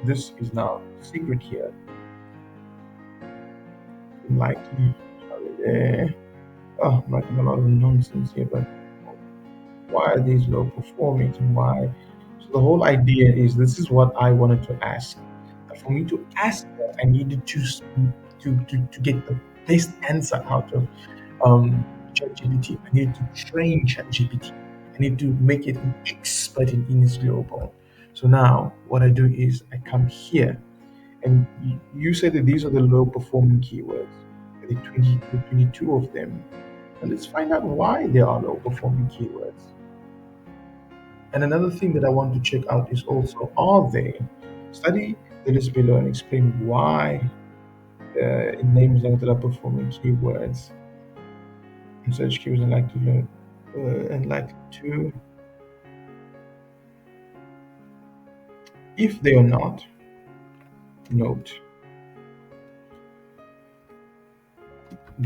This is now secret here. Likely, oh, I'm writing a lot of nonsense here, but why are these low performing and why? So the whole idea is this is what I wanted to ask. For me to ask that, I needed to get the best answer out of ChatGPT. I needed to train ChatGPT. I need to make it an expert in Ines Global. So now what I do is I come here and you say that these are the low performing keywords. The 22 of them. And let's find out why they are low performing keywords. And another thing that I want to check out is also are they study the list below and explain why it names them that are performing keywords and search keywords and like to learn and like to if they are not note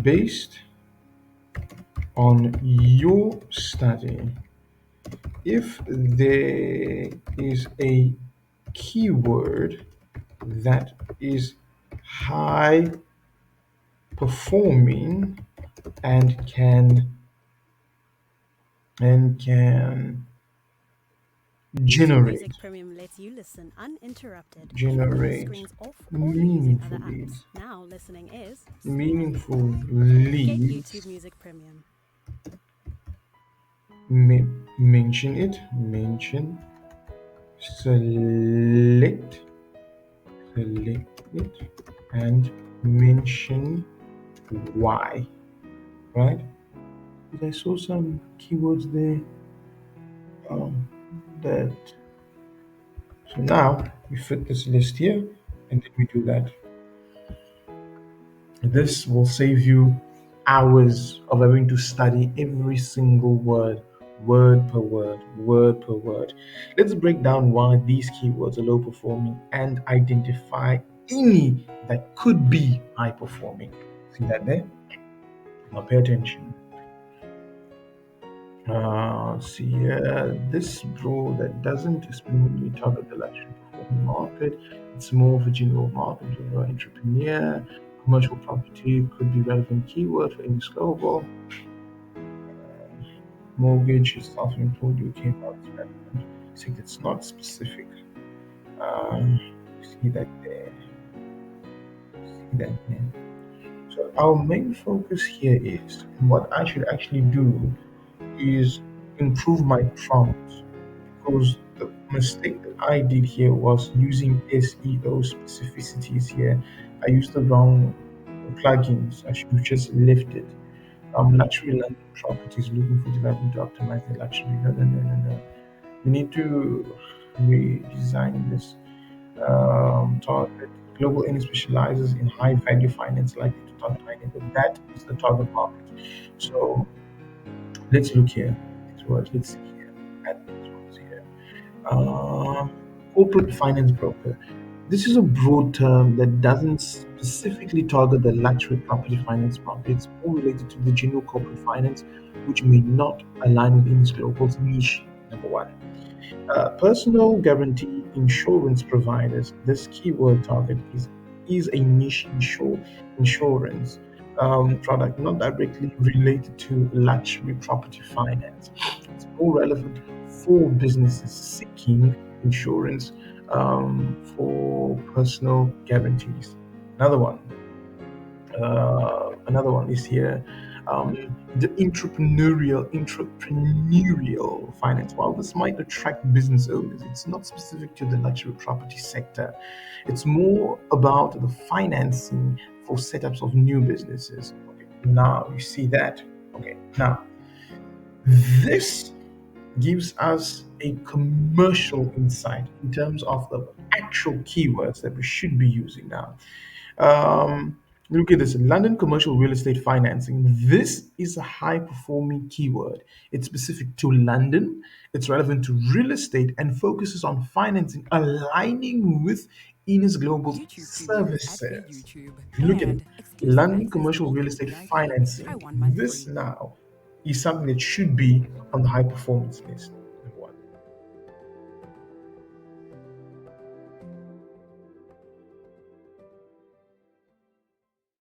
based on your study if there is a keyword that is high performing and can YouTube generate Music Premium lets you listen uninterrupted, even with the generate screens off or using other meaningful apps. leads. Now listening is smooth. Meaningful Get YouTube leads. Music Premium. Mention it. Mention. Select. Select it. And mention why. Right? I saw some keywords there. Um, that. So now we fit this list here, and then we do that. This will save you hours of having to study every single word, word per word, word per word. Let's break down why these keywords are low performing and identify any that could be high performing. See that there? Now pay attention. See, this role that doesn't specifically target the luxury performing market. It's more of a general market, general entrepreneur. Commercial property could be relevant keyword for English Global. Mortgage is self-employed UK market relevant. See, that's not specific. See that there. See that there. So our main focus here is what I should actually do is improve my prompt because the mistake that I did here was using SEO specificities here. I used the wrong plugins. I should have just left it. Luxury London properties looking for development to optimize their luxury. No, no, no, no, no. We need to redesign this target. Global N specializes in high value finance likely to target high net worth. That is the target market. So let's look here. Let's see here at these ones here. Um, Corporate finance broker. This is a broad term that doesn't specifically target the luxury property finance market. It's more related to the general corporate finance, which may not align with Innis Global's niche. Number one. Personal guarantee insurance providers. This keyword target is a niche insurance product, not directly related to luxury property finance. It's more relevant for businesses seeking insurance for personal guarantees. Another one. Another one is here. The entrepreneurial finance. While this might attract business owners, it's not specific to the luxury property sector. It's more about the financing for setups of new businesses. Okay, now you see that. Okay, now this gives us a commercial insight in terms of the actual keywords that we should be using now. Um, Look at this London commercial real estate financing. This is a high performing keyword. It's specific to London, it's relevant to real estate, and focuses on financing, aligning with Enos Global's YouTube Studio, ad-free services. YouTube, If you look at it, and exclusive London access to commercial all real your estate VIP. Try financing, 1 month this free. now is something that should be on the high performance list.